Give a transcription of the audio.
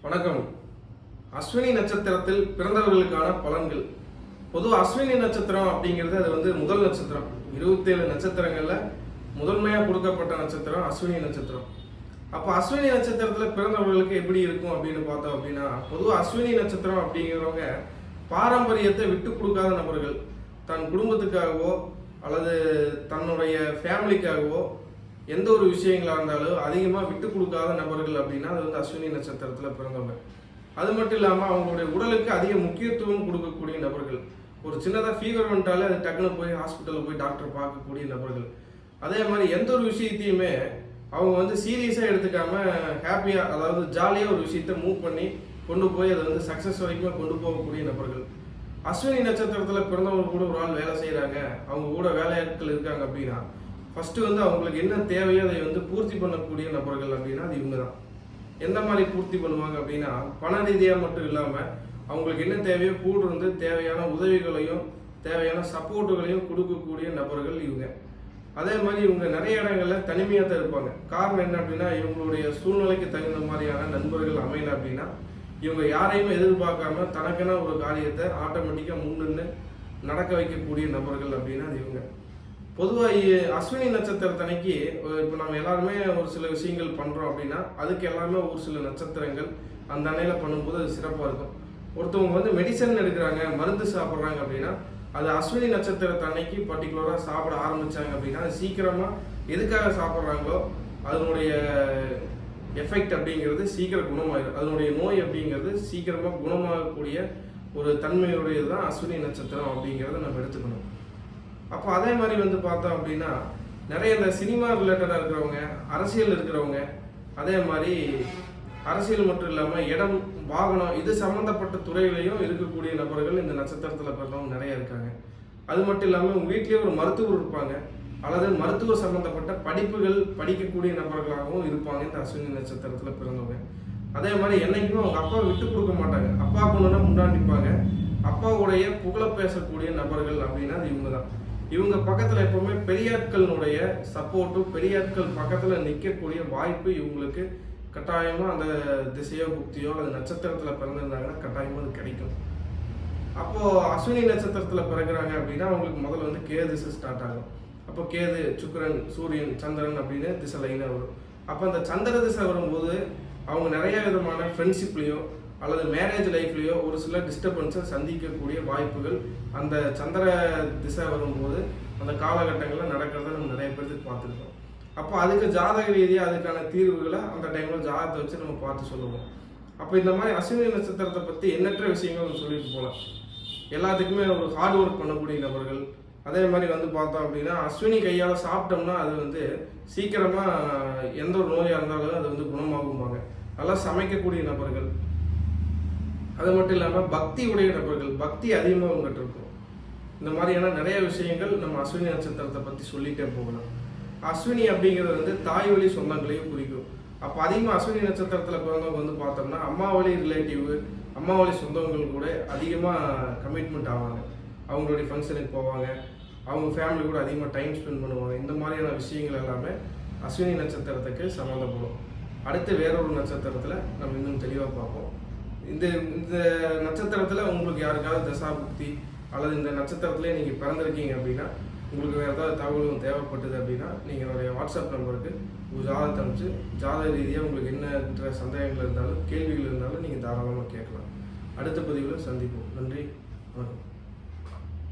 வணக்கம். அஸ்வினி நட்சத்திரத்தில் பிறந்தவர்களுக்கான பலன்கள். பொதுவாக அஸ்வினி நட்சத்திரம் அப்படிங்கிறது அது முதல் நட்சத்திரம். 27 நட்சத்திரங்கள்ல முதன்மையாக கொடுக்கப்பட்ட நட்சத்திரம் அஸ்வினி நட்சத்திரம். அப்போ அஸ்வினி நட்சத்திரத்தில் பிறந்தவர்களுக்கு எப்படி இருக்கும் அப்படின்னு பார்த்தோம் அப்படின்னா, பொதுவாக அஸ்வினி நட்சத்திரம் அப்படிங்கிறவங்க பாரம்பரியத்தை விட்டு கொடுக்காத நபர்கள். தன் குடும்பத்துக்காகவோ அல்லது தன்னுடைய ஃபேமிலிக்காகவோ எந்த ஒரு விஷயங்களாக இருந்தாலும் அதிகமாக விட்டு கொடுக்காத நபர்கள் அப்படின்னா அது அஸ்வினி நட்சத்திரத்தில் பிறந்தவங்க. அது மட்டும் இல்லாமல் அவங்களுடைய உடலுக்கு அதிக முக்கியத்துவம் கொடுக்கக்கூடிய நபர்கள். ஒரு சின்னதாக ஃபீவர் வந்துட்டாலே அது டக்குன்னு போய் ஹாஸ்பிட்டலில் போய் டாக்டர் பார்க்கக்கூடிய நபர்கள். அதே மாதிரி எந்த ஒரு விஷயத்தையுமே அவங்க சீரியஸாக எடுத்துக்காம ஹாப்பியாக, அதாவது ஜாலியாக ஒரு விஷயத்தை மூவ் பண்ணி கொண்டு போய் அதை சக்ஸஸ் வரைக்கும் கொண்டு போகக்கூடிய நபர்கள். அஸ்வினி நட்சத்திரத்தில் பிறந்தவங்க கூட ஒரு ஆள் வேலை செய்கிறாங்க, அவங்க கூட வேலையாட்கள் இருக்காங்க அப்படின்னா ஃபஸ்ட்டு அவங்களுக்கு என்ன தேவையோ அதை பூர்த்தி பண்ணக்கூடிய நபர்கள் அப்படின்னா அது இவங்க தான். எந்த மாதிரி பூர்த்தி பண்ணுவாங்க அப்படின்னா, பண ரீதியாக மட்டும் இல்லாமல் அவங்களுக்கு என்ன தேவையோ கூட இருந்து தேவையான உதவிகளையும் தேவையான சப்போர்ட்டுகளையும் கொடுக்கக்கூடிய நபர்கள் இவங்க. அதே மாதிரி இவங்க நிறைய இடங்களில் தனிமையாக தான் இருப்பாங்க. காரணம் என்ன அப்படின்னா, இவங்களுடைய சூழ்நிலைக்கு தகுந்த மாதிரியான நண்பர்கள் அமையல அப்படின்னா இவங்க யாரையுமே எதிர்பார்க்காம தனக்கென ஒரு காரியத்தை ஆட்டோமேட்டிக்காக முன்னின்று நடக்க வைக்கக்கூடிய நபர்கள் அப்படின்னா அது இவங்க. பொதுவாக அஸ்வினி நட்சத்திரத்தன்னைக்கு இப்போ நம்ம எல்லாருமே ஒரு சில விஷயங்கள் பண்ணுறோம் அப்படின்னா அதுக்கு எல்லாமே ஒரு சில நட்சத்திரங்கள் அந்த அன்னையில் பண்ணும்போது அது சிறப்பாக இருக்கும். ஒருத்தவங்க மெடிசன் எடுக்கிறாங்க, மருந்து சாப்பிட்றாங்க அப்படின்னா அது அஸ்வினி நட்சத்திரத்தன்னைக்கு பர்டிகுலராக சாப்பிட ஆரம்பித்தாங்க அப்படின்னா அது சீக்கிரமாக எதுக்காக சாப்பிட்றாங்களோ அதனுடைய எஃபெக்ட் அப்படிங்கிறது சீக்கிரம் குணமாயிடும். அதனுடைய நோய் அப்படிங்கிறது சீக்கிரமாக குணமாகக்கூடிய ஒரு தன்மையுடையது தான் அஸ்வினி நட்சத்திரம் அப்படிங்கிறத நம்ம எடுத்துக்கணும். அப்போ அதே மாதிரி பார்த்தோம் அப்படின்னா நிறைய இந்த சினிமா ரிலேட்டடாக இருக்கிறவங்க, அரசியல் இருக்கிறவங்க, அதே மாதிரி அரசியல் மட்டும் இல்லாமல் இடம், வாகனம் இது சம்மந்தப்பட்ட துறையிலையும் இருக்கக்கூடிய நபர்கள் இந்த நட்சத்திரத்தில் பிறந்தவங்க நிறைய இருக்காங்க. அது மட்டும் இல்லாமல் உங்கள் வீட்லேயே ஒரு மருத்துவர் இருப்பாங்க அல்லது மருத்துவ சம்மந்தப்பட்ட படிப்புகள் படிக்கக்கூடிய நபர்களாகவும் இருப்பாங்க இந்த அஸ்வினி நட்சத்திரத்தில் பிறந்தவங்க. அதே மாதிரி என்னைக்குமே அவங்க அப்பா விட்டு கொடுக்க மாட்டாங்க, அப்பா கொண்டுனா முன்னாடிப்பாங்க. அப்பாவுடைய புகழ பேசக்கூடிய நபர்கள் அப்படின்னா அது இவங்க தான். இவங்க பக்கத்தில் எப்பவுமே பெரியாட்களினுடைய சப்போர்ட்டும் பெரியாட்கள் பக்கத்தில் நிற்கக்கூடிய வாய்ப்பு இவங்களுக்கு கட்டாயமாக அந்த திசையோ புக்தியோ அல்லது நட்சத்திரத்தில் பிறந்திருந்தாங்கன்னா கட்டாயமாக அது கிடைக்கும். அப்போது அஸ்வினி நட்சத்திரத்தில் பிறகுறாங்க அப்படின்னா அவங்களுக்கு முதல்ல கேது திசை ஸ்டார்ட் ஆகும். அப்போ கேது, சுக்கிரன், சூரியன், சந்திரன் அப்படின்னு திசை லைனாக வரும். அப்போ அந்த சந்திர திசை வரும்போது அவங்க நிறைய விதமான ஃப்ரெண்ட்ஷிப்லேயோ அல்லது மேரேஜ் லைஃப்லேயோ ஒரு சில டிஸ்டர்பன்ஸை சந்திக்கக்கூடிய வாய்ப்புகள் அந்த சந்திர திசை வரும்போது அந்த காலகட்டங்களில் நடக்கிறத நம்ம நிறைய பேருக்கு பார்த்துருக்கோம். அப்போ அதுக்கு ஜாதக ரீதியாக அதுக்கான தீர்வுகளை அந்த டைமில் ஜாதகத்தை வச்சு நம்ம பார்த்து சொல்லுவோம். அப்போ இந்த மாதிரி அஸ்வினி நட்சத்திரத்தை பற்றி எண்ணற்ற விஷயங்கள் நம்ம சொல்லிட்டு போகலாம். எல்லாத்துக்குமே ஒரு ஹார்ட் ஒர்க் பண்ணக்கூடிய நபர்கள். அதே மாதிரி பார்த்தோம் அப்படின்னா அஸ்வினி கையால் சாப்பிட்டோம்னா அது சீக்கிரமாக எந்த ஒரு நோயாக இருந்தாலும் அது குணமாகும்பாங்க. நல்லா சமைக்கக்கூடிய நபர்கள். அது மட்டும் இல்லாமல் பக்தி உடைய நபர்கள், பக்தி அதிகமாக அவங்ககிட்ட இருக்கும். இந்த மாதிரியான நிறைய விஷயங்கள் நம்ம அஸ்வினி நட்சத்திரத்தை பற்றி சொல்லிகிட்டே போகலாம். அஸ்வினி அப்படிங்கிறது தாய் வழி சொந்தங்களையும் குறிக்கும். அப்போ அதிகமாக அஸ்வினி நட்சத்திரத்தில் பிறந்தவங்க பார்த்தோம்னா அம்மா வழி ரிலேட்டிவ், அம்மா வழி சொந்தங்கள் கூட அதிகமாக கமிட்மெண்ட் ஆவாங்க. அவங்களுடைய ஃபங்க்ஷனுக்கு போவாங்க, அவங்க ஃபேமிலி கூட அதிகமாக டைம் ஸ்பெண்ட் பண்ணுவாங்க. இந்த மாதிரியான விஷயங்கள் எல்லாமே அஸ்வினி நட்சத்திரத்துக்கு சம்மந்தப்படும். அடுத்து வேறொரு நட்சத்திரத்தில் நம்ம இன்னும் தெளிவாக பார்ப்போம். இந்த நட்சத்திரத்தில் உங்களுக்கு யாருக்காவது தசாபுக்தி அல்லது இந்த நட்சத்திரத்திலே நீங்கள் பிறந்திருக்கீங்க அப்படின்னா உங்களுக்கு வேறு ஏதாவது தகவலும் தேவைப்பட்டது அப்படின்னா நீங்கள் என்னுடைய வாட்ஸ்அப் நம்பருக்கு ஒரு ஜாதகத்தை அனுப்பிச்சு ஜாதக ரீதியாக உங்களுக்கு என்ன சந்தேகங்கள் இருந்தாலும் கேள்விகள் இருந்தாலும் நீங்கள் தாராளமாக கேட்கலாம். அடுத்த பதிவில் சந்திப்போம். நன்றி, வணக்கம்.